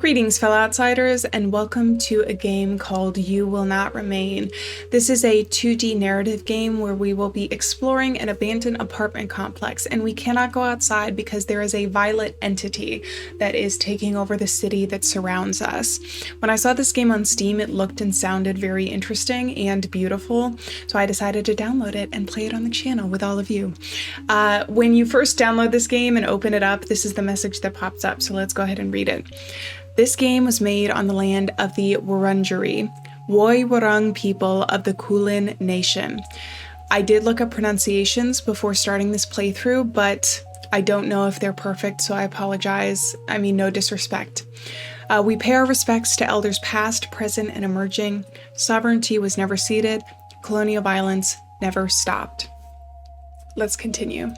Greetings, fellow outsiders, and welcome to a game called You Will Not Remain. This is a 2D narrative game where we will be exploring an abandoned apartment complex, and we cannot go outside because there is a violent entity that is taking over the city that surrounds us. When I saw this game on Steam, it looked and sounded very interesting and beautiful, so I decided to download it and play it on the channel with all of you. When you first download this game and open it up, this is the message that pops up, so let's go ahead and read it. This game was made on the land of the Wurundjeri, Woiwurrung people of the Kulin Nation. I did look up pronunciations before starting this playthrough, but I don't know if they're perfect, so I apologize. I mean, no disrespect. We pay our respects to elders past, present, and emerging. Sovereignty was never ceded. Colonial violence never stopped. Let's continue.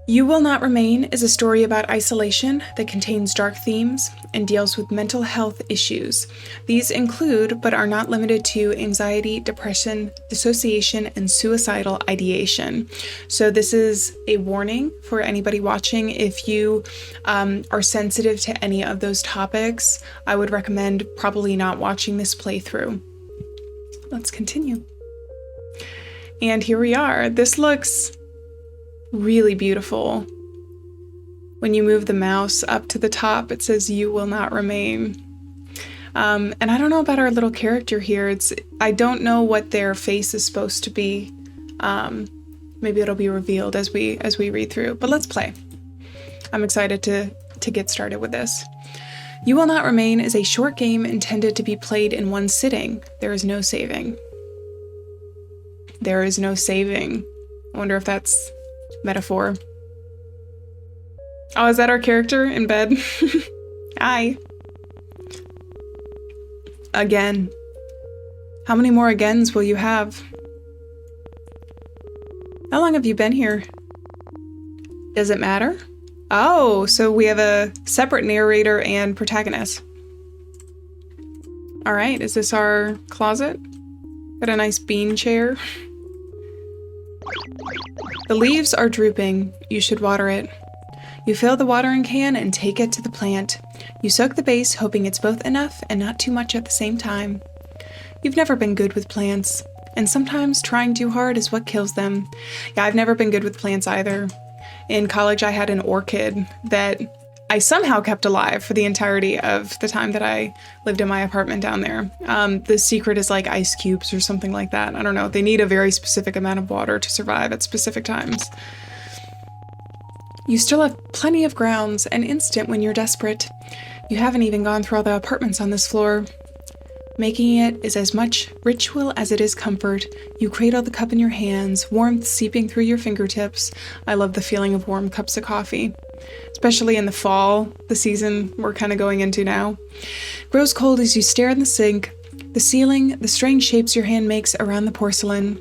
You Will Not Remain is a story about isolation that contains dark themes and deals with mental health issues. These include, but are not limited to, anxiety, depression, dissociation, and suicidal ideation. So this is a warning for anybody watching. If you are sensitive to any of those topics, I would recommend probably not watching this playthrough. Let's continue. And here we are. This looks really beautiful. When you move the mouse up to the top, it says "You Will Not Remain." And I don't know about our little character here. I don't know what their face is supposed to be. Maybe it'll be revealed as we read through. But let's play. I'm excited to get started with this. You Will Not Remain is a short game intended to be played in one sitting. There is no saving. There is no saving. I wonder if that's metaphor. Oh, is that our character in bed? Hi. Again. How many more agains will you have? How long have you been here? Does it matter? Oh, so we have a separate narrator and protagonist. All right, is this our closet? Got a nice bean chair. The leaves are drooping. You should water it. You fill the watering can and take it to the plant. You soak the base, hoping it's both enough and not too much at the same time. You've never been good with plants, and sometimes trying too hard is what kills them. Yeah, I've never been good with plants either. In college, I had an orchid that I somehow kept alive for the entirety of the time that I lived in my apartment down there. The secret is like ice cubes or something like that. I don't know. They need a very specific amount of water to survive at specific times. You still have plenty of grounds, an instant when you're desperate. You haven't even gone through all the apartments on this floor. Making it is as much ritual as it is comfort. You cradle the cup in your hands, warmth seeping through your fingertips. I love the feeling of warm cups of coffee. Especially in the fall, the season we're kind of going into now. Grows cold as you stare in the sink, the ceiling, the strange shapes your hand makes around the porcelain.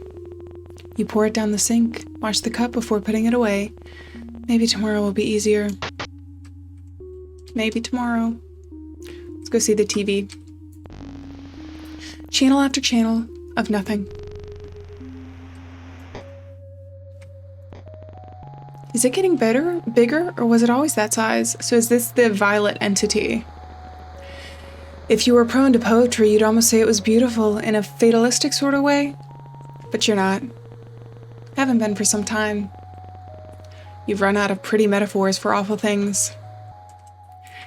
You pour it down the sink, wash the cup before putting it away. Maybe tomorrow will be easier. Maybe tomorrow. Let's go see the TV. Channel after channel of nothing. Is it getting bigger, or was it always that size? So is this the violet entity? If you were prone to poetry, you'd almost say it was beautiful in a fatalistic sort of way. But you're not. Haven't been for some time. You've run out of pretty metaphors for awful things.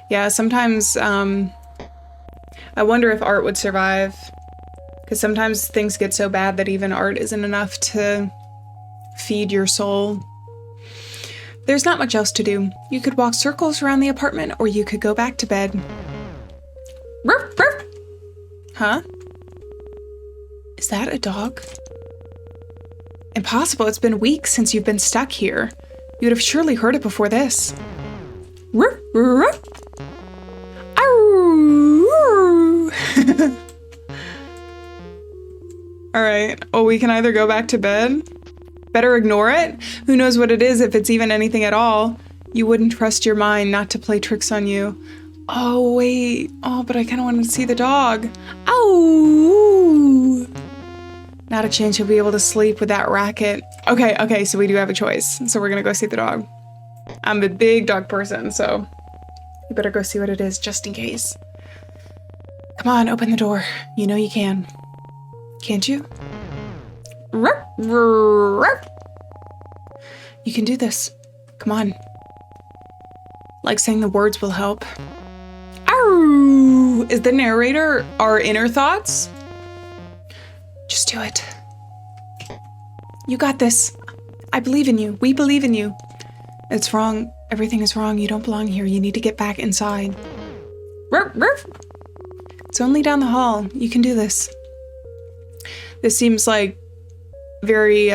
Yeah, sometimes I wonder if art would survive. Because sometimes things get so bad that even art isn't enough to feed your soul. There's not much else to do. You could walk circles around the apartment, or you could go back to bed. Ruff, ruff. Huh? Is that a dog? Impossible. It's been weeks since you've been stuck here. You would have surely heard it before this. Ruff, ruff. Arr. All right. Oh, we can either go back to bed. Better ignore it. Who knows what it is, if it's even anything at all. You wouldn't trust your mind not to play tricks on you. Oh, wait. Oh, but I kind of wanted to see the dog. Ow! Not a chance you'll be able to sleep with that racket. Okay, so we do have a choice. So we're gonna go see the dog. I'm a big dog person, so You better go see what it is, just in case. Come on, open the door. You know you can. Can't you? You can do this. Come on. Like saying the words will help. Arr! Is the narrator our inner thoughts? Just do it. You got this. I believe in you. We believe in you. It's wrong. Everything is wrong. You don't belong here. You need to get back inside. It's only down the hall. You can do this. This seems like very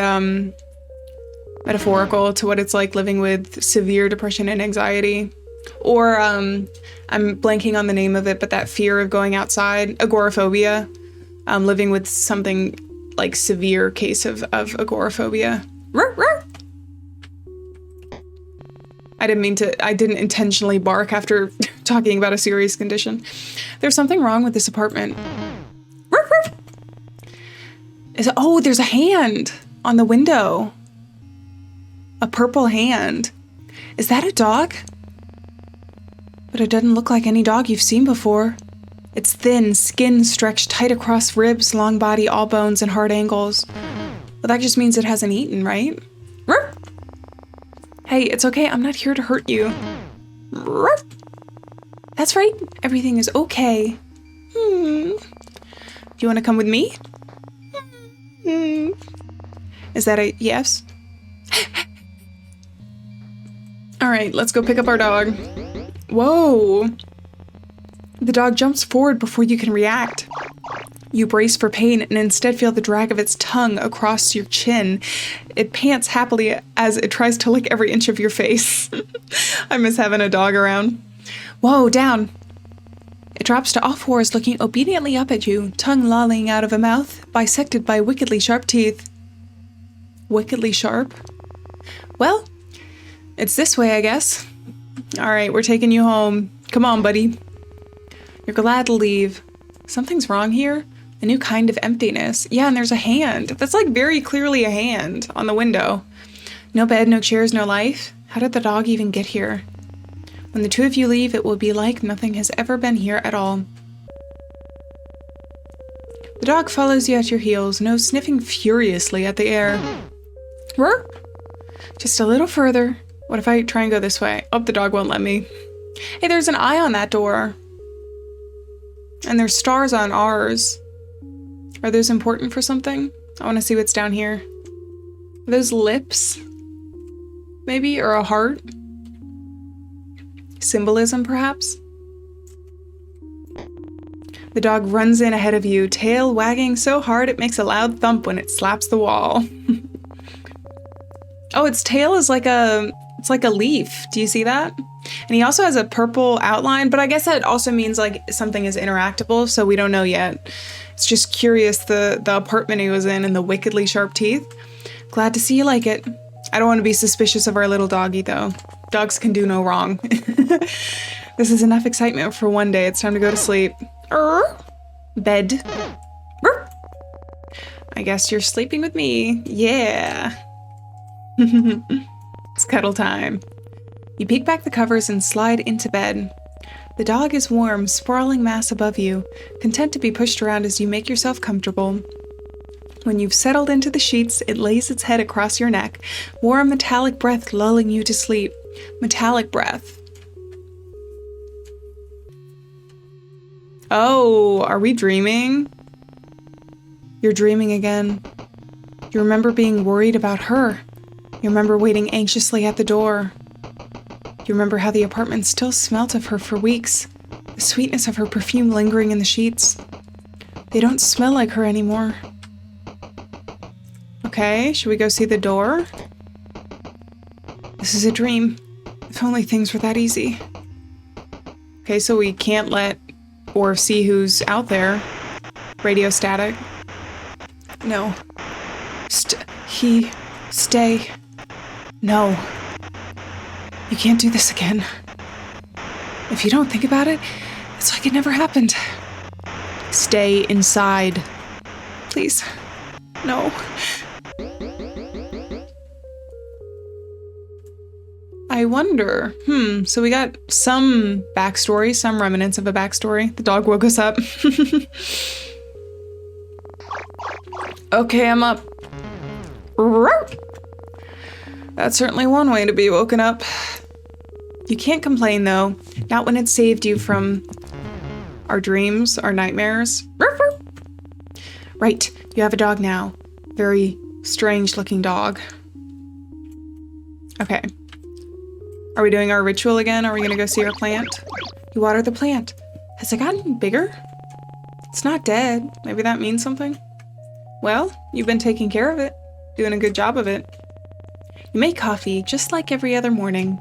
metaphorical to what it's like living with severe depression and anxiety. Or I'm blanking on the name of it, but that fear of going outside, agoraphobia. Living with something like severe case of agoraphobia. I didn't intentionally bark after talking about a serious condition. There's something wrong with this apartment. Oh, there's a hand on the window. A purple hand. Is that a dog? But it doesn't look like any dog you've seen before. It's thin, skin stretched tight across ribs, long body, all bones, and hard angles. Well, that just means it hasn't eaten, right? Hey, it's okay. I'm not here to hurt you. That's right. Everything is okay. Do you want to come with me? Is that a yes? All right, let's go pick up our dog. Whoa. The dog jumps forward before you can react. You brace for pain and instead feel the drag of its tongue across your chin. It pants happily as it tries to lick every inch of your face. I miss having a dog around. Whoa, down. It drops to all fours, looking obediently up at you, tongue lolling out of a mouth, bisected by wickedly sharp teeth. Wickedly sharp? Well, it's this way, I guess. All right, we're taking you home. Come on, buddy. You're glad to leave. Something's wrong here. A new kind of emptiness. Yeah, and there's a hand. That's like very clearly a hand on the window. No bed, no chairs, no life. How did the dog even get here? When the two of you leave, it will be like nothing has ever been here at all. The dog follows you at your heels, nose sniffing furiously at the air. Just a little further. What if I try and go this way? Oh, the dog won't let me. Hey, there's an eye on that door. And there's stars on ours. Are those important for something? I want to see what's down here. Are those lips? Maybe? Or a heart? Symbolism, perhaps? The dog runs in ahead of you, tail wagging so hard it makes a loud thump when it slaps the wall. Oh, its tail is like it's like a leaf. Do you see that? And he also has a purple outline, but I guess that also means like something is interactable, so we don't know yet. It's just curious, the apartment he was in and the wickedly sharp teeth. Glad to see you like it. I don't want to be suspicious of our little doggy, though. Dogs can do no wrong. This is enough excitement for one day. It's time to go to sleep. Bed. I guess you're sleeping with me. Yeah. It's cuddle time. You peek back the covers and slide into bed. The dog is warm, sprawling mass above you, content to be pushed around as you make yourself comfortable. When you've settled into the sheets, it lays its head across your neck, warm metallic breath lulling you to sleep. Metallic breath. Oh, are we dreaming? You're dreaming again. You remember being worried about her. You remember waiting anxiously at the door. You remember how the apartment still smelt of her for weeks, the sweetness of her perfume lingering in the sheets. They don't smell like her anymore. Okay, should we go see the door? This is a dream. If only things were that easy. Okay, so we can't let or see who's out there. Radio static. No. Stay. No. You can't do this again. If you don't think about it, it's like it never happened. Stay inside. Please. No. I wonder. So we got some backstory, some remnants of a backstory. The dog woke us up. Okay, I'm up. That's certainly one way to be woken up. You can't complain, though. Not when it saved you from our dreams, our nightmares. Right, you have a dog now. Very strange-looking dog. Okay. Are we doing our ritual again? Are we gonna go see our plant? You water the plant. Has it gotten bigger? It's not dead. Maybe that means something? Well, you've been taking care of it. Doing a good job of it. You make coffee just like every other morning.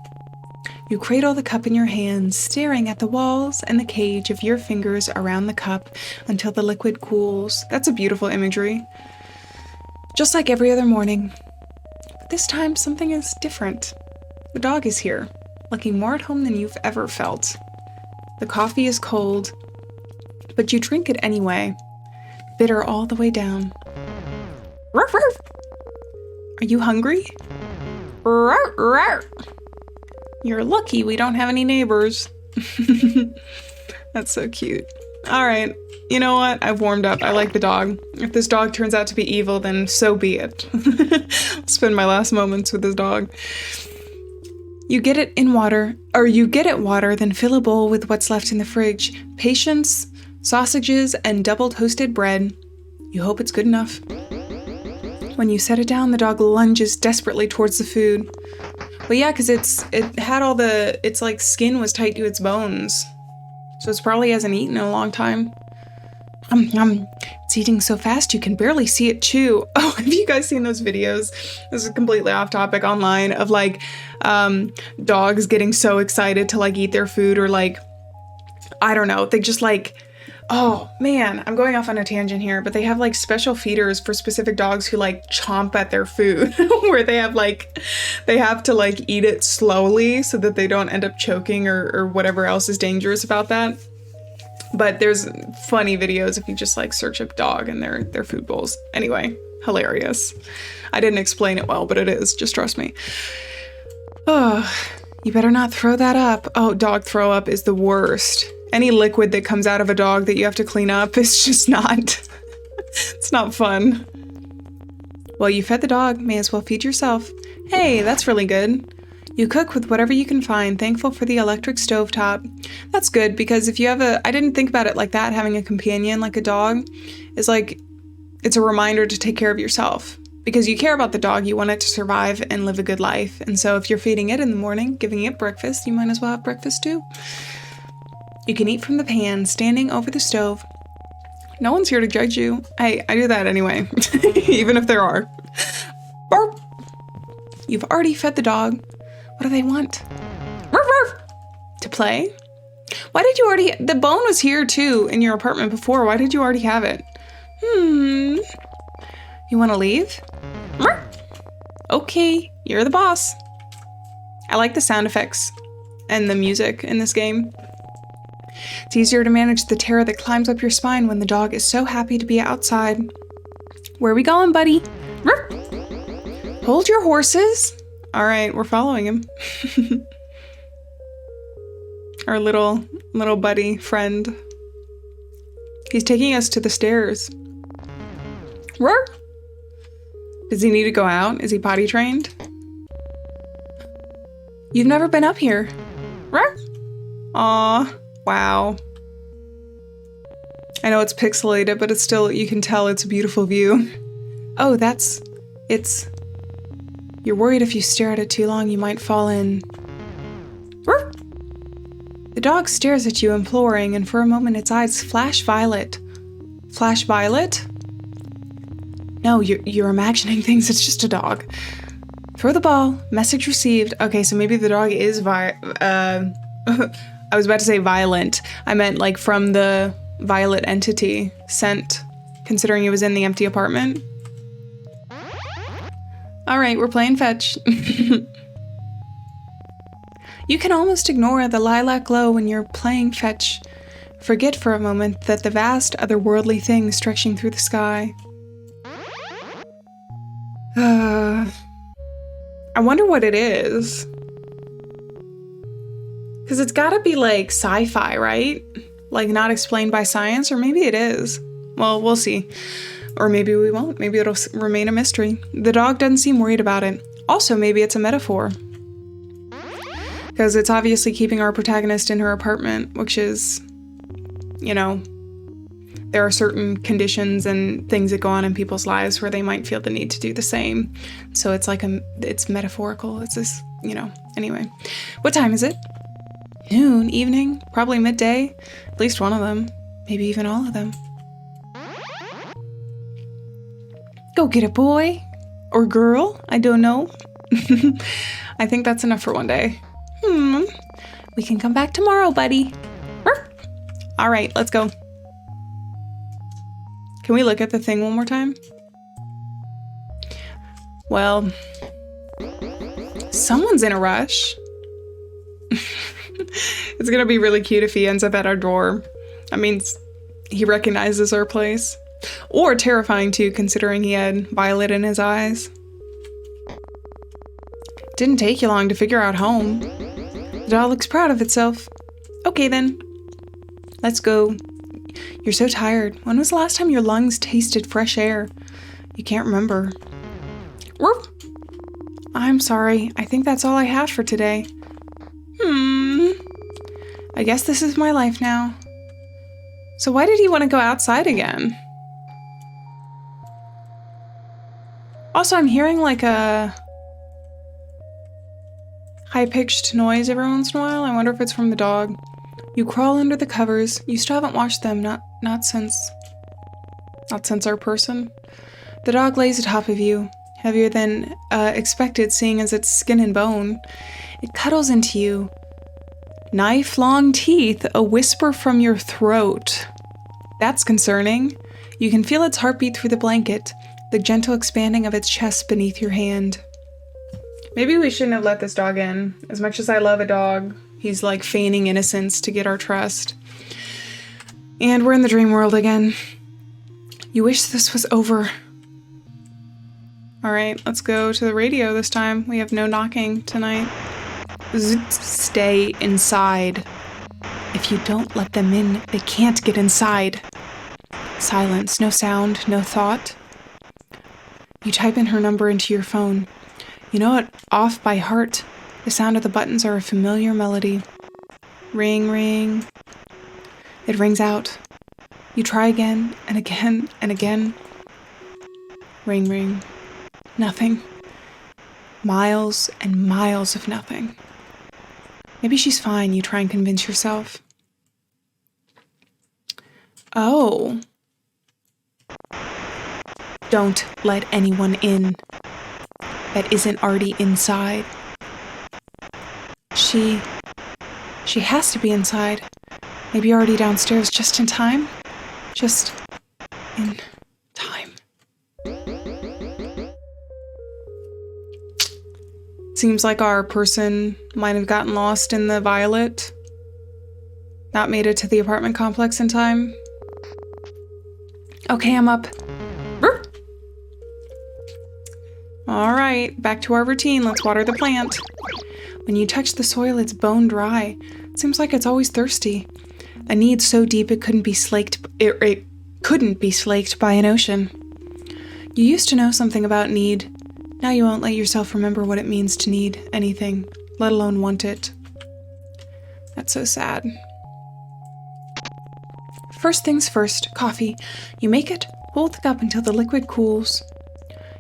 You cradle the cup in your hands, staring at the walls and the cage of your fingers around the cup until the liquid cools. That's a beautiful imagery. Just like every other morning. But this time, something is different. The dog is here, looking more at home than you've ever felt. The coffee is cold, but you drink it anyway, bitter all the way down. Ruff, ruff. Are you hungry? Ruff, ruff. You're lucky we don't have any neighbors. That's so cute. All right, you know what? I've warmed up. I like the dog. If this dog turns out to be evil, then so be it. I'll spend my last moments with this dog. You get it water, then fill a bowl with what's left in the fridge. Patience, sausages, and double toasted bread. You hope it's good enough. When you set it down, the dog lunges desperately towards the food. But yeah, because it had all its like skin was tight to its bones. So it probably hasn't eaten in a long time. It's eating so fast you can barely see it chew. Oh, have you guys seen those videos? This is completely off topic online of like dogs getting so excited to like eat their food or like, I don't know, they just like, oh man, I'm going off on a tangent here, but they have like special feeders for specific dogs who like chomp at their food where they have to like eat it slowly so that they don't end up choking or whatever else is dangerous about that. But there's funny videos if you just like search up dog and their food bowls. Anyway, hilarious. I didn't explain it well, but it is, just trust me. Oh, you better not throw that up. Oh, dog throw up is the worst. Any liquid that comes out of a dog that you have to clean up is just not, it's not fun. Well, you fed the dog, may as well feed yourself. Hey, that's really good. You cook with whatever you can find, thankful for the electric stovetop. That's good, because if you have I didn't think about it like that, having a companion like a dog is like, it's a reminder to take care of yourself. Because you care about the dog, you want it to survive and live a good life. And so if you're feeding it in the morning, giving it breakfast, you might as well have breakfast too. You can eat from the pan, standing over the stove. No one's here to judge you. Hey, I do that anyway, even if there are. Bark. You've already fed the dog. What do they want? Ruff, ruff. To play? Why did you already... The bone was here too in your apartment before. Why did you already have it? You want to leave? Ruff. Okay, you're the boss. I like the sound effects and the music in this game. It's easier to manage the terror that climbs up your spine when the dog is so happy to be outside. Where are we going, buddy? Ruff. Hold your horses. All right, we're following him. Our little buddy friend. He's taking us to the stairs. Roar. Does he need to go out? Is he potty trained? You've never been up here. Roar. Aw, wow. I know it's pixelated, but it's still, you can tell it's a beautiful view. Oh, it's... You're worried if you stare at it too long, you might fall in. Ruff. The dog stares at you, imploring, and for a moment its eyes flash violet. Flash violet? No, you're imagining things. It's just a dog. Throw the ball. Message received. Okay, so maybe the dog is I was about to say violent. I meant like from the violet entity sent, considering it was in the empty apartment. All right, we're playing fetch. You can almost ignore the lilac glow when you're playing fetch. Forget for a moment that the vast otherworldly thing stretching through the sky. I wonder what it is. Because it's gotta be like sci-fi, right? Like not explained by science, or maybe it is. Well, we'll see. Or maybe we won't. Maybe it'll remain a mystery. The dog doesn't seem worried about it. Also, maybe it's a metaphor. Because it's obviously keeping our protagonist in her apartment, which is, you know, there are certain conditions and things that go on in people's lives where they might feel the need to do the same. So it's like it's metaphorical. It's this, you know, anyway. What time is it? Noon, evening, probably midday. At least one of them. Maybe even all of them. Go get it, boy. Or girl. I don't know. I think that's enough for one day. We can come back tomorrow, buddy. All right, let's go. Can we look at the thing one more time? Well, someone's in a rush. It's gonna be really cute if he ends up at our door. That means he recognizes our place. Or terrifying too, considering he had violet in his eyes. Didn't take you long to figure out home. The dog looks proud of itself. Okay then. Let's go. You're so tired. When was the last time your lungs tasted fresh air? You can't remember. Woof. I'm sorry. I think that's all I have for today. I guess this is my life now. So why did he want to go outside again? Also, I'm hearing like a high-pitched noise every once in a while. I wonder if it's from the dog. You crawl under the covers. You still haven't washed them, not since our person. The dog lays atop of you, heavier than expected, seeing as it's skin and bone. It cuddles into you. Knife-long teeth, a whisper from your throat. That's concerning. You can feel its heartbeat through the blanket, the gentle expanding of its chest beneath your hand. Maybe we shouldn't have let this dog in. As much as I love a dog, he's like feigning innocence to get our trust. And we're in the dream world again. You wish this was over. All right, let's go to the radio this time. We have no knocking tonight. Stay inside. If you don't let them in, they can't get inside. Silence, no sound, no thought. You type in her number into your phone. You know it off by heart. The sound of the buttons are a familiar melody. Ring, ring. It rings out. You try again and again and again. Ring, ring. Nothing. Miles and miles of nothing. Maybe she's fine, you try and convince yourself. Oh. Don't let anyone in that isn't already inside. She has to be inside. Maybe already downstairs just in time? Just in time. Seems like our person might have gotten lost in the violet. Not made it to the apartment complex in time. Okay, I'm up. All right, back to our routine. Let's water the plant. When you touch the soil, it's bone dry. It seems like it's always thirsty. A need so deep it couldn't be slaked. It couldn't be slaked by an ocean. You used to know something about need. Now you won't let yourself remember what it means to need anything, let alone want it. That's so sad. First things first, coffee. You make it, hold the cup until the liquid cools.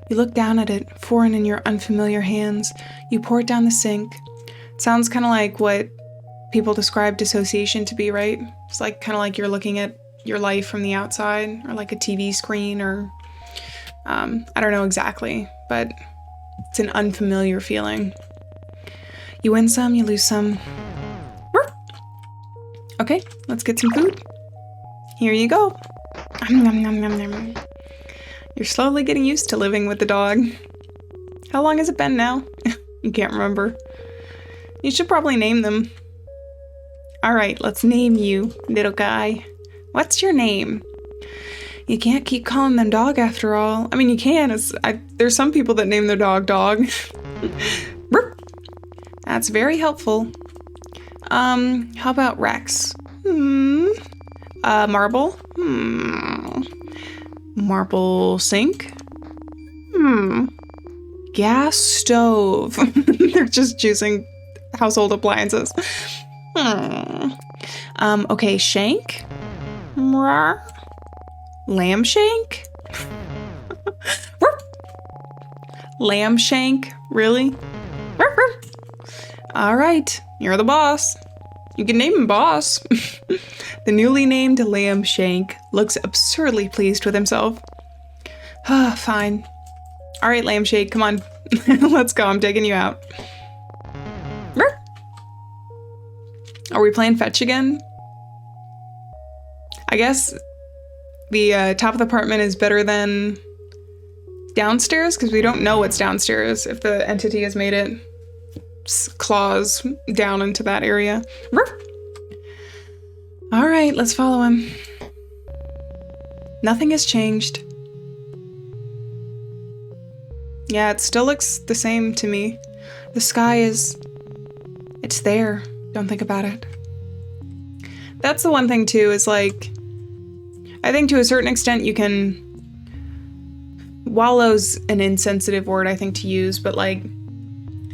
You look down at it, foreign in your unfamiliar hands. You pour it down the sink. It sounds kind of like what people describe dissociation to be, right? It's like kind of like you're looking at your life from the outside, or like a TV screen, or I don't know exactly, but it's an unfamiliar feeling. You win some, you lose some. Okay, let's get some food. Here you go. You're slowly getting used to living with the dog. How long has it been now? You can't remember. You should probably name them. All right, let's name you, little guy. What's your name? You can't keep calling them dog after all. I mean, you can. There's some people that name their dog dog. That's very helpful. How about Rex? Marble? Marble sink? Gas stove. They're just choosing household appliances. Okay, shank? Lambshank? Lambshank? Really? All right, you're the boss. You can name him boss. The newly named Lambshank looks absurdly pleased with himself. Fine. All right, Lambshank, come on. Let's go, I'm taking you out. Are we playing fetch again? I guess the top of the apartment is better than downstairs because we don't know what's downstairs if the entity has made it claws down into that area. All right, let's follow him. Nothing has changed. Yeah, it still looks the same to me. The sky it's there. Don't think about it. That's the one thing too, is like, I think to a certain extent you can, wallow's an insensitive word I think to use, but like,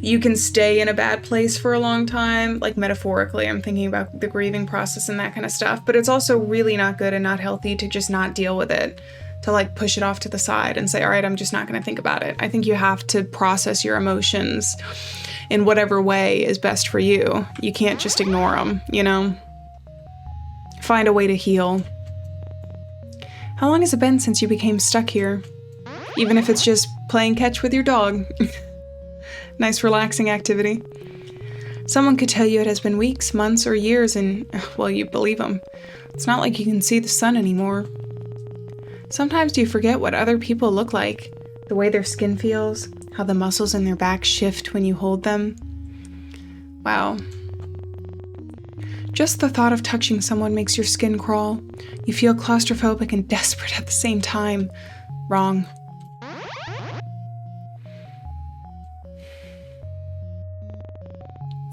you can stay in a bad place for a long time, like metaphorically, I'm thinking about the grieving process and that kind of stuff, but it's also really not good and not healthy to just not deal with it, to like push it off to the side and say, all right, I'm just not going to think about it. I think you have to process your emotions in whatever way is best for you. You can't just ignore them, you know? Find a way to heal. How long has it been since you became stuck here? Even if it's just playing catch with your dog. Nice relaxing activity. Someone could tell you it has been weeks, months, or years and, well, you believe them. It's not like you can see the sun anymore. Sometimes you forget what other people look like, the way their skin feels, how the muscles in their back shift when you hold them. Wow. Just the thought of touching someone makes your skin crawl. You feel claustrophobic and desperate at the same time. Wrong.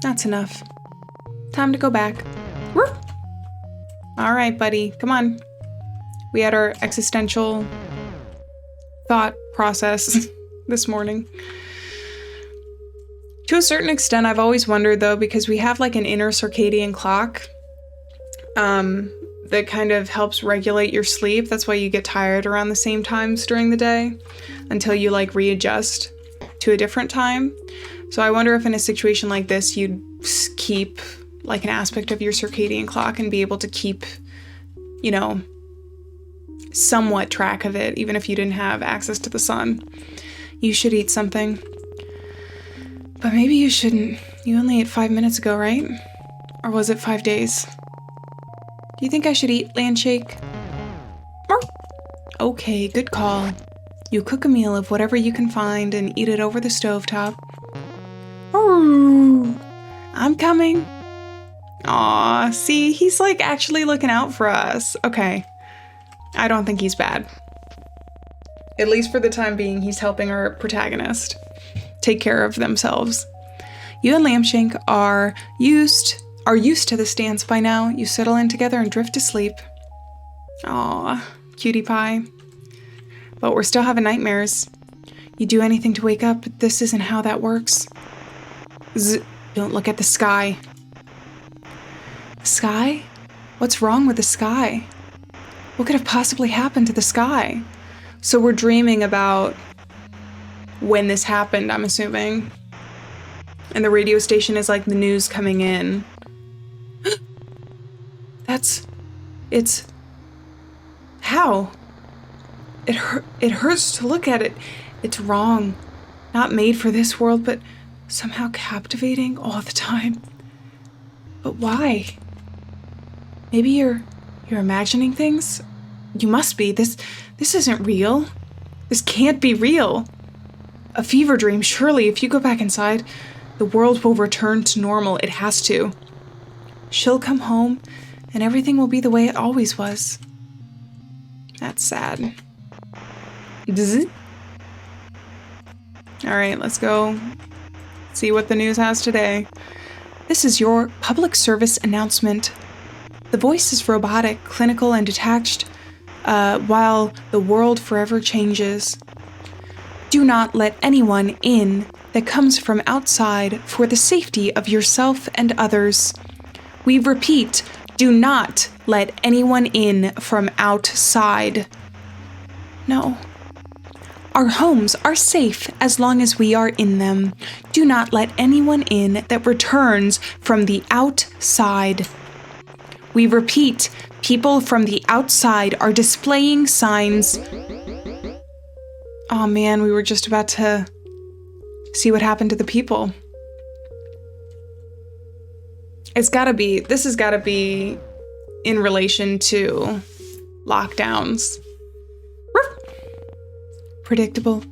That's enough. Time to go back. Woo! All right, buddy, come on. We had our existential thought process this morning. To a certain extent, I've always wondered though, because we have like an inner circadian clock that kind of helps regulate your sleep. That's why you get tired around the same times during the day until you like readjust to a different time. So I wonder if in a situation like this, you'd keep like an aspect of your circadian clock and be able to keep, you know, somewhat track of it, even if you didn't have access to the sun. You should eat something. But maybe you shouldn't. You only ate 5 minutes ago, right? Or was it 5 days? Do you think I should eat, Lambshank? Okay, good call. You cook a meal of whatever you can find and eat it over the stovetop. I'm coming. Aw, see, he's like actually looking out for us. Okay. I don't think he's bad. At least for the time being, he's helping our protagonist take care of themselves. You and Lambshank are used to this dance by now. You settle in together and drift to sleep. Aw, cutie pie. But we're still having nightmares. You do anything to wake up, but this isn't how that works. Don't look at the sky. Sky? What's wrong with the sky? What could have possibly happened to the sky? So we're dreaming about when this happened, I'm assuming. And the radio station is like the news coming in. It's... How? It hurts to look at it. It's wrong. Not made for this world, but somehow captivating all the time. But why? Maybe you're imagining things? You must be. This isn't real. This can't be real. A fever dream, surely. If you go back inside, the world will return to normal. It has to. She'll come home, and everything will be the way it always was. That's sad. All right, let's go see what the news has today. This is your public service announcement. The voice is robotic, clinical, and detached, while the world forever changes. Do not let anyone in that comes from outside for the safety of yourself and others. We repeat, do not let anyone in from outside. No. Our homes are safe as long as we are in them. Do not let anyone in that returns from the outside. We repeat, people from the outside are displaying signs. Oh man, we were just about to see what happened to the people. This has gotta be in relation to lockdowns. Predictable.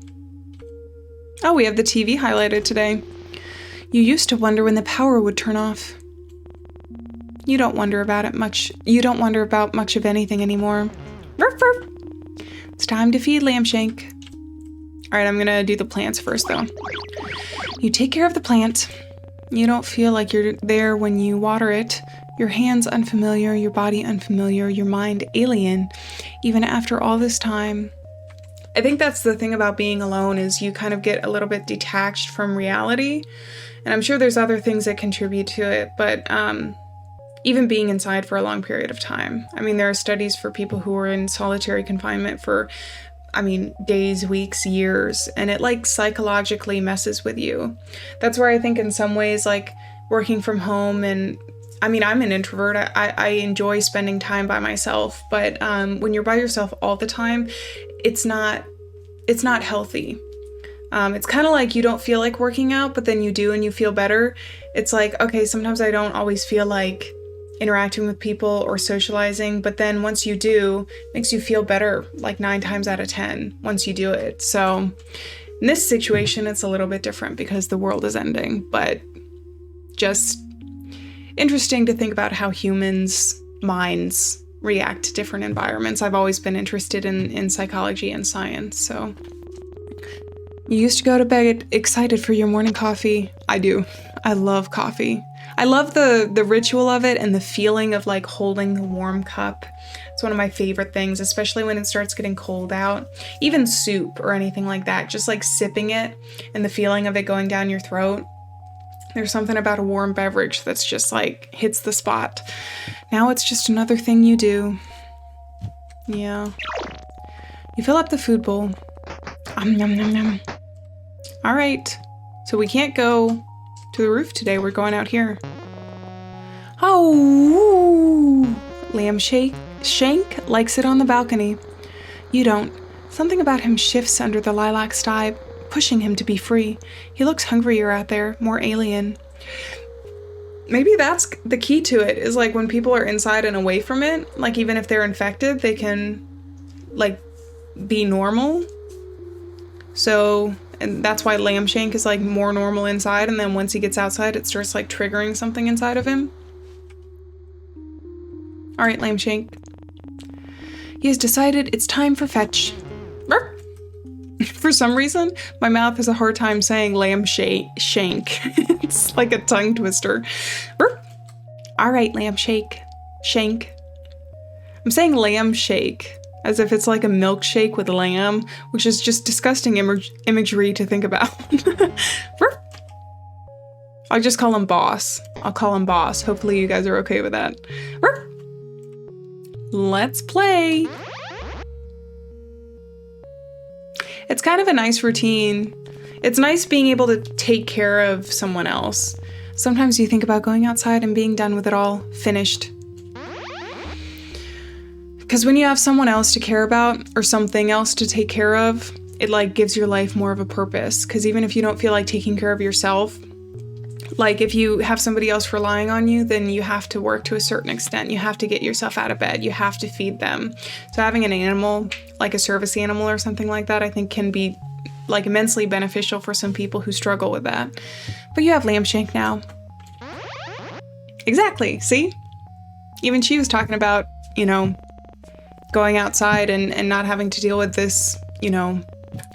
Oh, we have the TV highlighted today. You used to wonder when the power would turn off. You don't wonder about it much. You don't wonder about much of anything anymore. Ruff, ruff. It's time to feed Lambshank. All right, I'm gonna do the plants first, though. You take care of the plant. You don't feel like you're there when you water it. Your hands unfamiliar, your body unfamiliar, your mind alien, even after all this time. I think that's the thing about being alone is you kind of get a little bit detached from reality. And I'm sure there's other things that contribute to it, but even being inside for a long period of time. I mean, there are studies for people who are in solitary confinement for, days, weeks, years, and it like psychologically messes with you. That's where I think in some ways, like working from home and I'm an introvert. I enjoy spending time by myself, but when you're by yourself all the time, it's not healthy. It's kind of like you don't feel like working out, but then you do and you feel better. It's like, okay, sometimes I don't always feel like interacting with people or socializing, but then once you do, it makes you feel better like 9 times out of 10 once you do it. So in this situation, it's a little bit different because the world is ending, but just interesting to think about how humans' minds react to different environments. I've always been interested in psychology and science, so. You used to go to bed excited for your morning coffee. I do. I love coffee. I love the ritual of it and the feeling of like holding the warm cup. It's one of my favorite things, especially when it starts getting cold out. Even soup or anything like that, just like sipping it and the feeling of it going down your throat. There's something about a warm beverage that's just like hits the spot. Now it's just another thing you do. Yeah. You fill up the food bowl. Nom nom nom. All right. So we can't go to the roof today. We're going out here. Oh, Lambshank likes it on the balcony. You don't. Something about him shifts under the lilac sky, pushing him to be free. He looks hungrier out there, more alien. Maybe that's the key to it, is like when people are inside and away from it, like even if they're infected, they can like be normal. So, and that's why Lambshank is like more normal inside, and then once he gets outside, it starts like triggering something inside of him. All right, Lambshank. He has decided it's time for fetch. For some reason, my mouth has a hard time saying Lambshank. It's like a tongue twister. All right, Lambshank. Shank. I'm saying Lambshank as if it's like a milkshake with lamb, which is just disgusting imagery to think about. I'll just call him Boss. I'll call him Boss. Hopefully you guys are okay with that. Let's play. It's kind of a nice routine. It's nice being able to take care of someone else. Sometimes you think about going outside and being done with it all, finished. Because when you have someone else to care about or something else to take care of, it like gives your life more of a purpose. Because even if you don't feel like taking care of yourself, like if you have somebody else relying on you, then you have to work to a certain extent. You have to get yourself out of bed. You have to feed them. So having an animal, like a service animal or something like that, I think can be like immensely beneficial for some people who struggle with that. But you have Lambshank now. Exactly. See? Even she was talking about, going outside and not having to deal with this,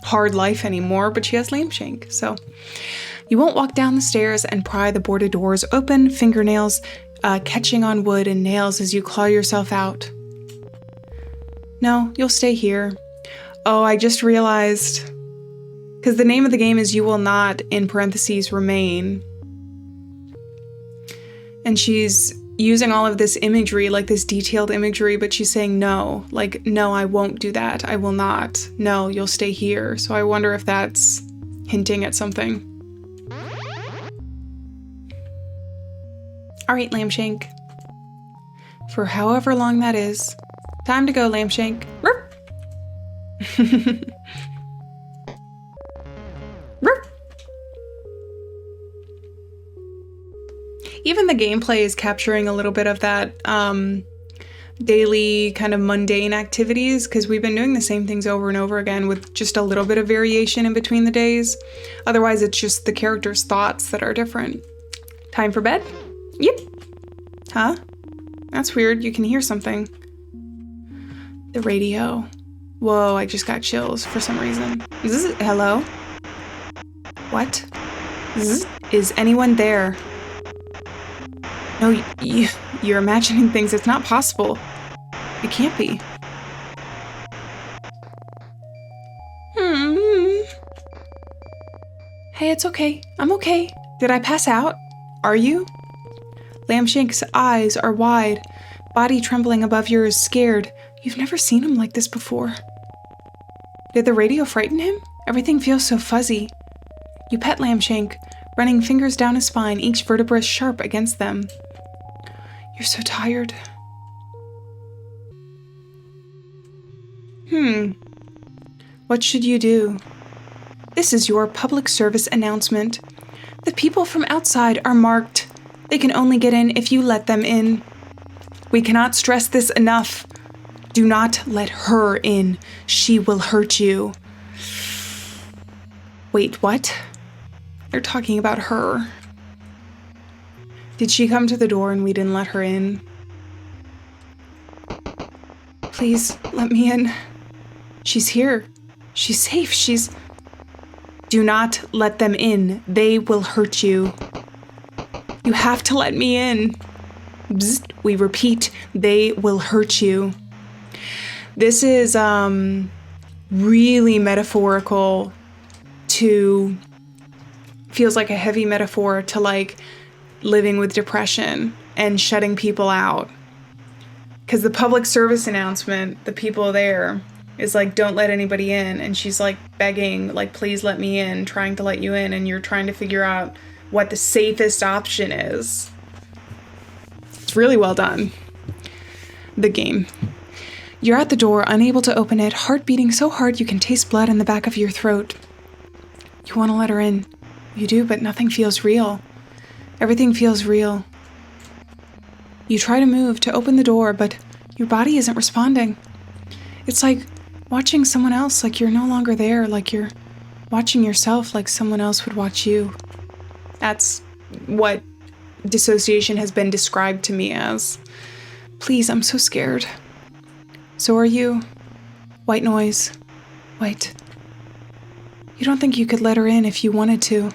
hard life anymore, but she has Lambshank. So You won't walk down the stairs and pry the boarded doors open, fingernails catching on wood and nails as you claw yourself out. No, you'll stay here. Oh, I just realized, because the name of the game is You Will Not, in parentheses, Remain. And she's using all of this imagery, like this detailed imagery, but she's saying no. Like, no, I won't do that. I will not. No, you'll stay here. So I wonder if that's hinting at something. All right, Lambshank. For however long that is. Time to go, Lambshank. Even the gameplay is capturing a little bit of that daily kind of mundane activities, because we've been doing the same things over and over again with just a little bit of variation in between the days. Otherwise, it's just the character's thoughts that are different. Time for bed? Yep. Huh? That's weird. You can hear something. The radio. Whoa, I just got chills for some reason. Hello? What? Is anyone there? No, you're imagining things. It's not possible. It can't be. Hey, it's okay. I'm okay. Did I pass out? Are you? Lambshank's eyes are wide, body trembling above yours, scared. You've never seen him like this before. Did the radio frighten him? Everything feels so fuzzy. You pet Lambshank, running fingers down his spine, each vertebra sharp against them. You're so tired. What should you do? This is your public service announcement. The people from outside are marked. They can only get in if you let them in. We cannot stress this enough. Do not let her in. She will hurt you. Wait, what? They're talking about her. Did she come to the door and we didn't let her in? Please, let me in. She's here. She's safe. Do not let them in. They will hurt you. You have to let me in. Bzzt. We repeat, they will hurt you. This is really metaphorical to, feels like a heavy metaphor to like living with depression and shutting people out. Because the public service announcement, the people there is like, don't let anybody in. And she's like begging, like, please let me in, trying to let you in. And you're trying to figure out what the safest option is. It's really well done. The game. You're at the door, unable to open it, heart beating so hard you can taste blood in the back of your throat. You want to let her in. You do, but nothing feels real. Everything feels real. You try to move to open the door, but your body isn't responding. It's like watching someone else, like you're no longer there, like you're watching yourself like someone else would watch you. That's what dissociation has been described to me as. Please, I'm so scared. So are you. White noise. White. You don't think you could let her in if you wanted to.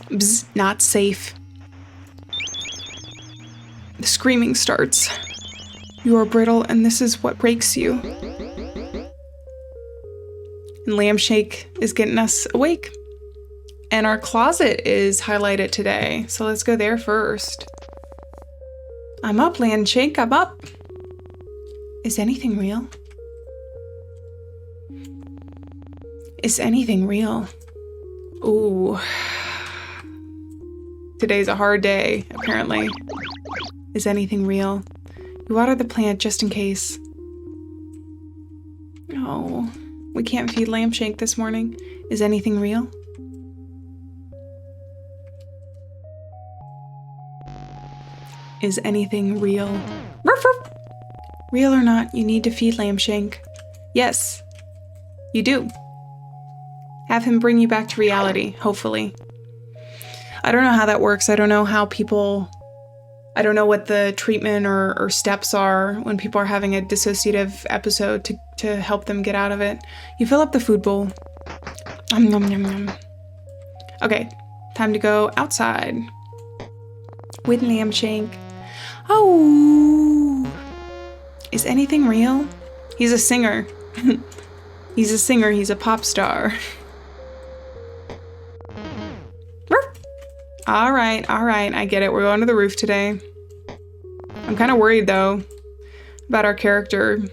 Bzz, not safe. The screaming starts. You are brittle, and this is what breaks you. And Lambshank is getting us awake. And our closet is highlighted today, so let's go there first. I'm up, Lambshank, I'm up. Is anything real? Is anything real? Ooh. Today's a hard day, apparently. Is anything real? You water the plant just in case. Oh, we can't feed Lambshank this morning. Is anything real? Is anything real? Ruff, ruff. Real or not, you need to feed Lambshank. Yes, you do. Have him bring you back to reality, hopefully. I don't know how that works. I don't know how people... I don't know what the treatment or steps are when people are having a dissociative episode to help them get out of it. You fill up the food bowl. Nom, nom, nom. Okay, Time to go outside with Lambshank. Oh, is anything real? He's a singer. He's a singer. He's a pop star. All right. I get it. We're going to the roof today. I'm kind of worried though about our character,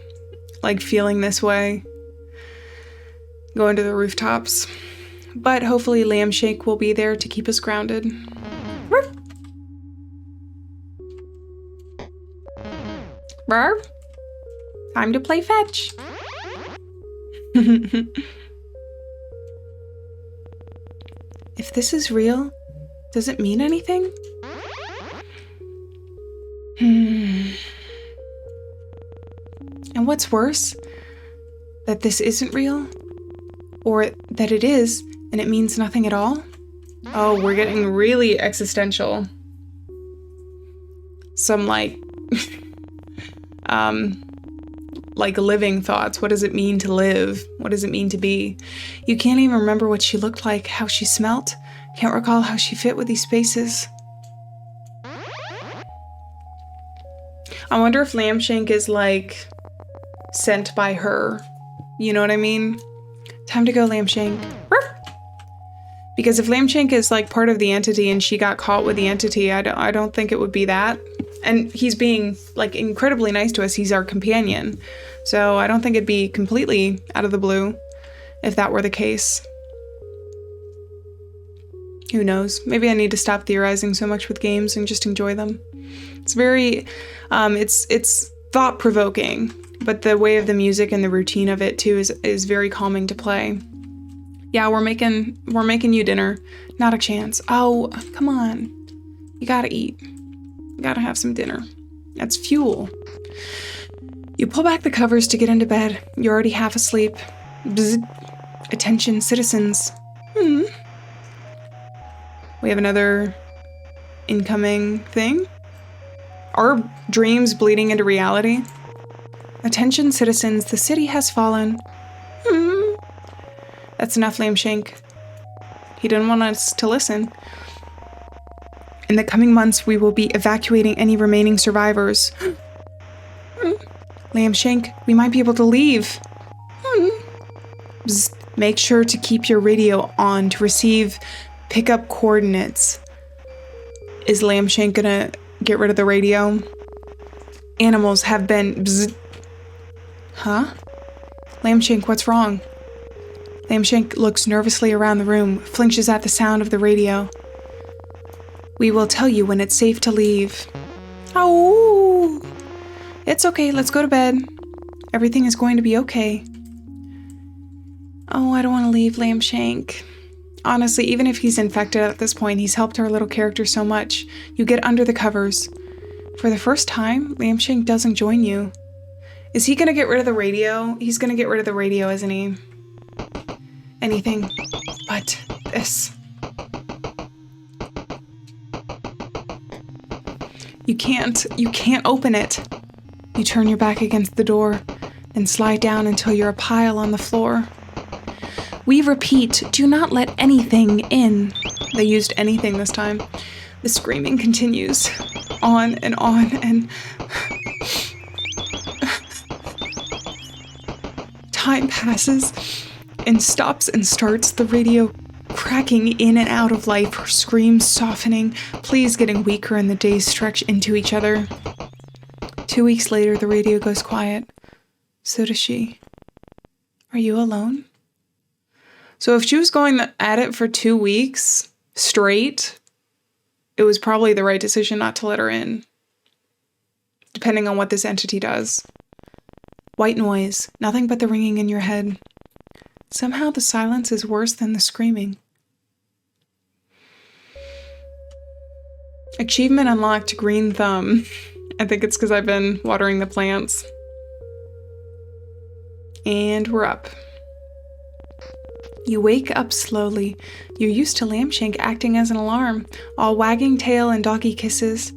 like feeling this way, going to the rooftops. But hopefully Lambshank will be there to keep us grounded. Rawr. Time to play fetch. If this is real, does it mean anything? And what's worse, that this isn't real? Or that it is, and it means nothing at all? Oh, we're getting really existential. Some like living thoughts. What does it mean to live? What does it mean to be? You can't even remember what she looked like, how she smelt. Can't recall how she fit with these spaces. I wonder if Lambshank is like sent by her. You know what I mean? Time to go, Lambshank. Because if Lambshank is like part of the entity and she got caught with the entity, I don't think it would be that. And he's being like incredibly nice to us. He's our companion. So I don't think it'd be completely out of the blue if that were the case. Who knows? Maybe I need to stop theorizing so much with games and just enjoy them. It's very, it's thought-provoking, but the way of the music and the routine of it too is very calming to play. Yeah, we're making you dinner. Not a chance. Oh, come on. You gotta eat. You gotta have some dinner. That's fuel. You pull back the covers to get into bed. You're already half asleep. Bzz. Attention, citizens. We have another incoming thing. Are dreams bleeding into reality? Attention, citizens. The city has fallen. That's enough, Lambshank. He didn't want us to listen. In the coming months, we will be evacuating any remaining survivors. Lambshank, we might be able to leave. Bzz. Make sure to keep your radio on to receive pickup coordinates. Is Lambshank gonna get rid of the radio? Animals have been... Bzz. Huh? Lambshank, what's wrong? Lambshank looks nervously around the room, flinches at the sound of the radio. We will tell you when it's safe to leave. Oh, it's okay. Let's go to bed. Everything is going to be okay. Oh, I don't want to leave Lambshank. Honestly, even if he's infected at this point, he's helped our little character so much. You get under the covers. For the first time, Lambshank doesn't join you. Is he going to get rid of the radio? He's going to get rid of the radio, isn't he? Anything but this. You can't open it. You turn your back against the door and slide down until you're a pile on the floor. We repeat, do not let anything in. They used anything this time. The screaming continues on and time passes and stops and starts, the radio cracking in and out of life, her screams softening, pleas getting weaker, and the days stretch into each other. 2 weeks later, the radio goes quiet. So does she. Are you alone? So if she was going at it for 2 weeks straight, it was probably the right decision not to let her in. Depending on what this entity does. White noise, nothing but the ringing in your head. Somehow the silence is worse than the screaming. Achievement unlocked, green thumb. I think it's because I've been watering the plants. And we're up. You wake up slowly. You're used to Lambshank acting as an alarm, all wagging tail and doggy kisses.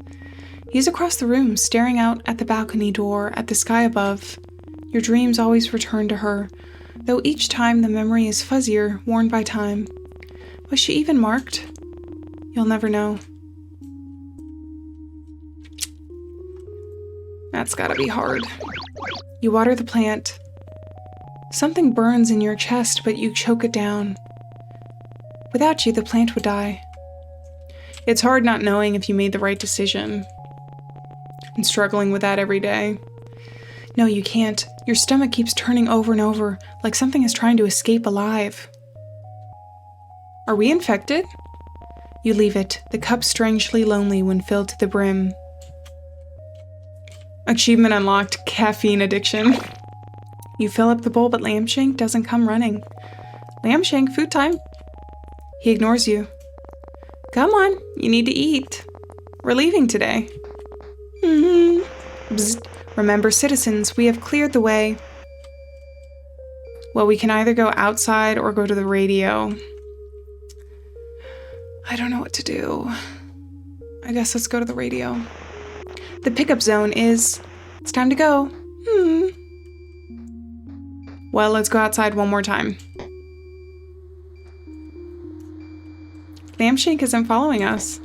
He's across the room, staring out at the balcony door, at the sky above. Your dreams always return to her, though each time the memory is fuzzier, worn by time. Was she even marked? You'll never know. That's gotta be hard. You water the plant. Something burns in your chest, but you choke it down. Without you, the plant would die. It's hard not knowing if you made the right decision. I'm struggling with that every day. No, you can't. Your stomach keeps turning over and over, like something is trying to escape alive. Are we infected? You leave it, the cup strangely lonely when filled to the brim. Achievement unlocked, caffeine addiction. You fill up the bowl, but Lambshank doesn't come running. Lambshank, food time. He ignores you. Come on, you need to eat. We're leaving today. Bzzt. Remember, citizens, we have cleared the way. Well, we can either go outside or go to the radio. I don't know what to do. I guess let's go to the radio. The pickup zone is... It's time to go. Well, let's go outside one more time. Lambshank isn't following us.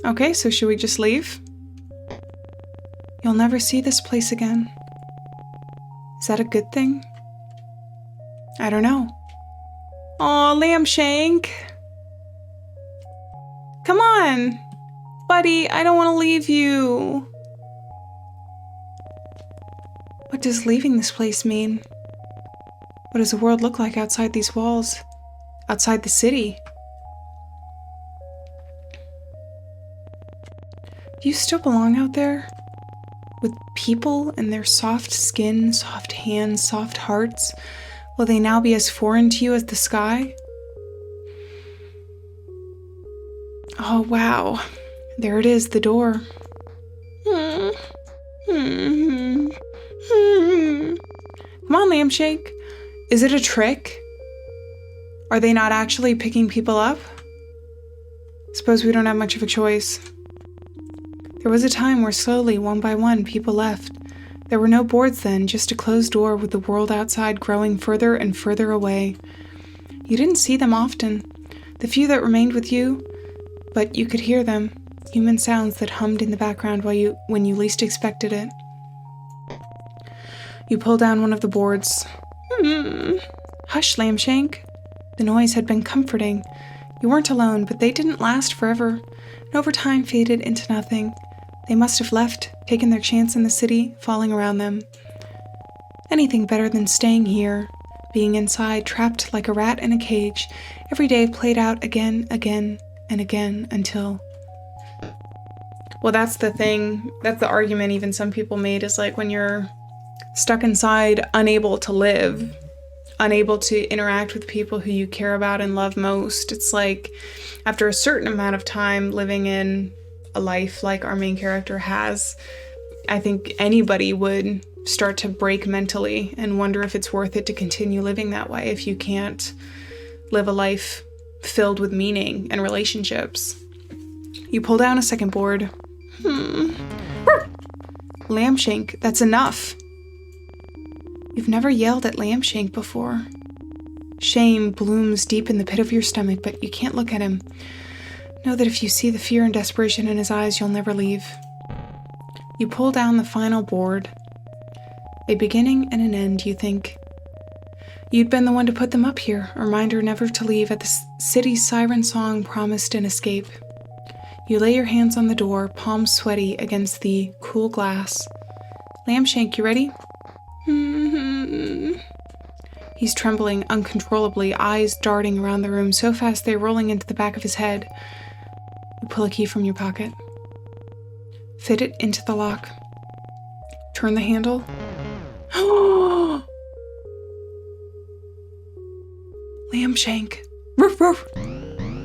Okay, so should we just leave? You'll never see this place again. Is that a good thing? I don't know. Aw, Lambshank. Come on. Buddy, I don't want to leave you. What does leaving this place mean? What does the world look like outside these walls? Outside the city? Do you still belong out there? With people and their soft skin, soft hands, soft hearts? Will they now be as foreign to you as the sky? Oh, wow. There it is, the door. Come on, Lambshank. Is it a trick? Are they not actually picking people up? Suppose we don't have much of a choice. There was a time where slowly, one by one, people left. There were no boards then, just a closed door with the world outside growing further and further away. You didn't see them often. The few that remained with you, but you could hear them, human sounds that hummed in the background when you least expected it. You pull down one of the boards. Hush, Lambshank. The noise had been comforting. You weren't alone, but they didn't last forever, and over time faded into nothing. They must have left, taken their chance in the city, falling around them. Anything better than staying here, being inside, trapped like a rat in a cage, every day played out again, and again, until... Well, that's the thing, that's the argument even some people made, is like when you're stuck inside, unable to live, unable to interact with people who you care about and love most. It's like after a certain amount of time living in a life like our main character has, I think anybody would start to break mentally and wonder if it's worth it to continue living that way if you can't live a life filled with meaning and relationships. You pull down a second board. Lambshank, that's enough. You've never yelled at Lambshank before. Shame blooms deep in the pit of your stomach, but you can't look at him. Know that if you see the fear and desperation in his eyes, you'll never leave. You pull down the final board. A beginning and an end, you think. You'd been the one to put them up here, a reminder never to leave. At the city's siren song promised an escape. You lay your hands on the door, palms sweaty against the cool glass. Lambshank, you ready? He's trembling uncontrollably, eyes darting around the room so fast they're rolling into the back of his head. You pull a key from your pocket. Fit it into the lock. Turn the handle. Lambshank. Roof, roof.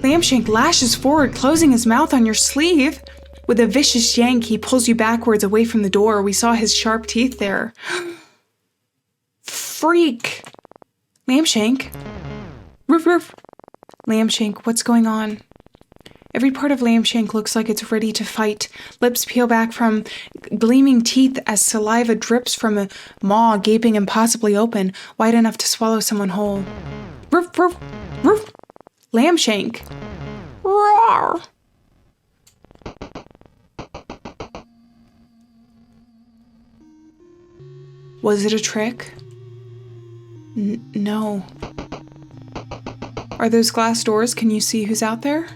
Lambshank lashes forward, closing his mouth on your sleeve. With a vicious yank, he pulls you backwards away from the door. We saw his sharp teeth there. Freak! Lambshank? Roof, roof. Lambshank, what's going on? Every part of Lambshank looks like it's ready to fight. Lips peel back from gleaming teeth as saliva drips from a maw gaping impossibly open, wide enough to swallow someone whole. Roof, roof, roof. Lambshank. Rawr. Was it a trick? No. Are those glass doors? Can you see who's out there?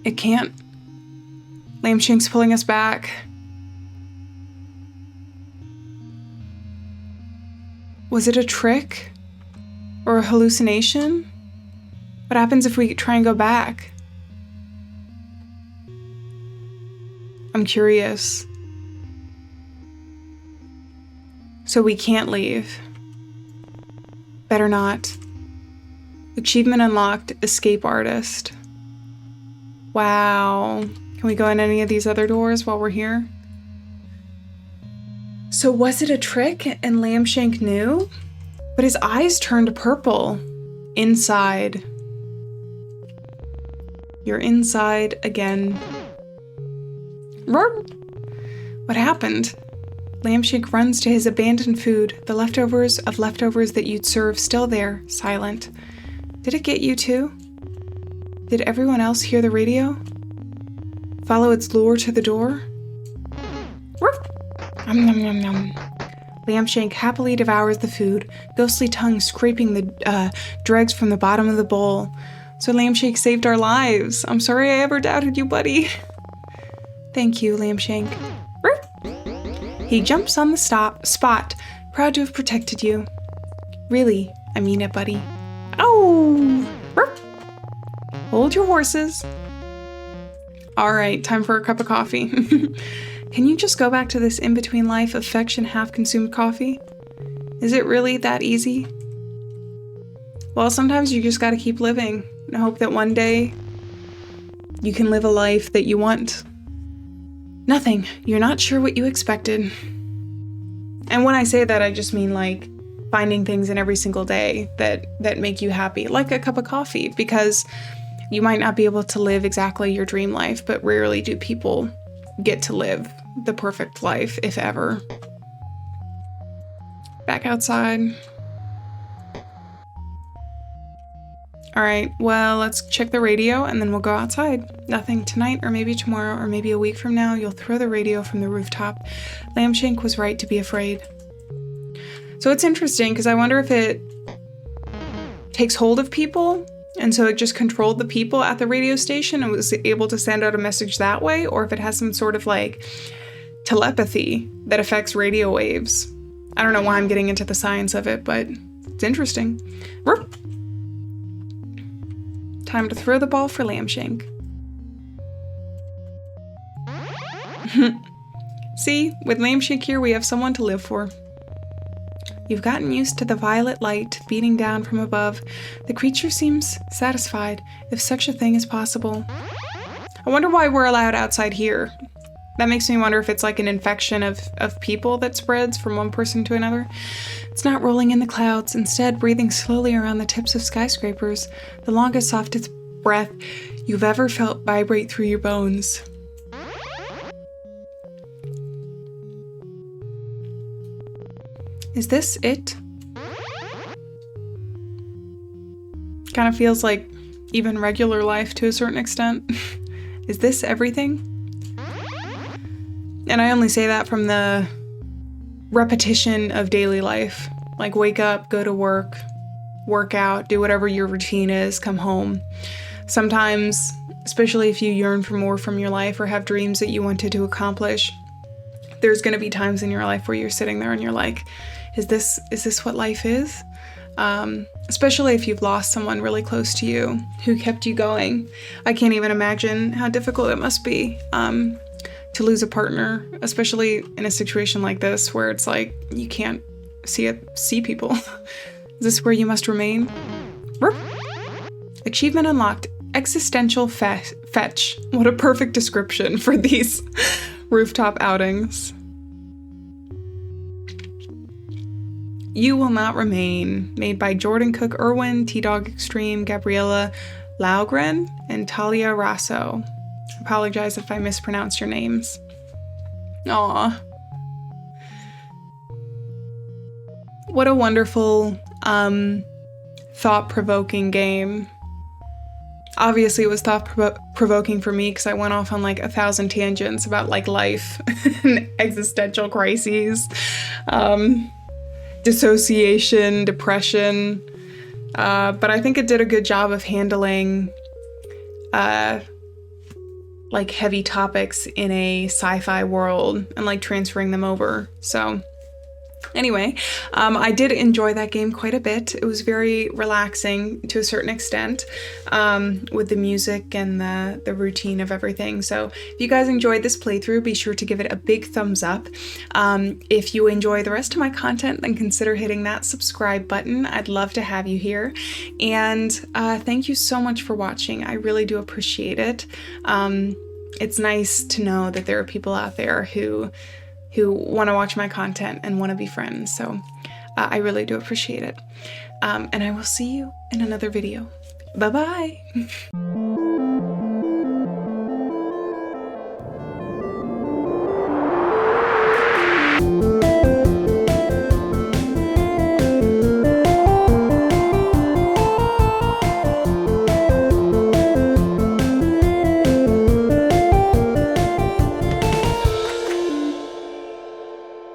It can't. Lambshank's pulling us back. Was it a trick? Or a hallucination? What happens if we try and go back? I'm curious. So we can't leave. Better not. Achievement unlocked, escape artist. Wow. Can we go in any of these other doors while we're here? So was it a trick and Lambshank knew? But his eyes turned purple. Inside. You're inside again. What happened? Lambshank runs to his abandoned food, the leftovers of leftovers that you'd serve still there, silent. Did it get you too? Did everyone else hear the radio? Follow its lure to the door? Lambshank happily devours the food, ghostly tongue scraping the dregs from the bottom of the bowl. So Lambshank saved our lives. I'm sorry I ever doubted you, buddy. Thank you, Lambshank. He jumps on the spot, proud to have protected you. Really, I mean it, buddy. Oh! Hold your horses. All right, time for a cup of coffee. Can you just go back to this in-between life of affection half-consumed coffee? Is it really that easy? Well, sometimes you just gotta keep living and hope that one day you can live a life that you want. Nothing. You're not sure what you expected. And when I say that, I just mean like finding things in every single day that make you happy, like a cup of coffee, because you might not be able to live exactly your dream life, but rarely do people get to live the perfect life, if ever. Back outside. All right, well, let's check the radio and then we'll go outside. Nothing tonight or maybe tomorrow or maybe a week from now. You'll throw the radio from the rooftop. Lambshank was right to be afraid. So it's interesting because I wonder if it takes hold of people and so it just controlled the people at the radio station and was able to send out a message that way, or if it has some sort of like telepathy that affects radio waves. I don't know why I'm getting into the science of it, but it's interesting. Time to throw the ball for Lambshank. See, with Lambshank here, we have someone to live for. You've gotten used to the violet light beating down from above. The creature seems satisfied, if such a thing is possible. I wonder why we're allowed outside here. That makes me wonder if it's like an infection of people that spreads from one person to another. It's not rolling in the clouds, instead breathing slowly around the tips of skyscrapers, the longest, softest breath you've ever felt vibrate through your bones. Is this it? Kind of feels like even regular life to a certain extent. Is this everything? And I only say that from the repetition of daily life. Like wake up, go to work, work out, do whatever your routine is, come home. Sometimes, especially if you yearn for more from your life or have dreams that you wanted to accomplish, there's going to be times in your life where you're sitting there and you're like, is this what life is? Especially if you've lost someone really close to you who kept you going. I can't even imagine how difficult it must be to lose a partner, especially in a situation like this where it's like you can't see people. Is this where you must remain? Achievement unlocked. Existential fetch. What a perfect description for these rooftop outings. You Will Not Remain, made by Jordan Cook Irwin, T-Dog Extreme, Gabriella Laugren, and Talia Rasso. Apologize if I mispronounce your names. Aw. What a wonderful, thought-provoking game. Obviously, it was thought-provoking for me because I went off on like 1,000 tangents about like life and existential crises, dissociation, depression. But I think it did a good job of handling like heavy topics in a sci-fi world and like transferring them over. So anyway, I did enjoy that game quite a bit. It was very relaxing to a certain extent, with the music and the routine of everything. So if you guys enjoyed this playthrough, be sure to give it a big thumbs up. If you enjoy the rest of my content, then consider hitting that subscribe button. I'd love to have you here. And thank you so much for watching. I really do appreciate it. It's nice to know that there are people out there who want to watch my content and want to be friends. So I really do appreciate it. And I will see you in another video. Bye-bye.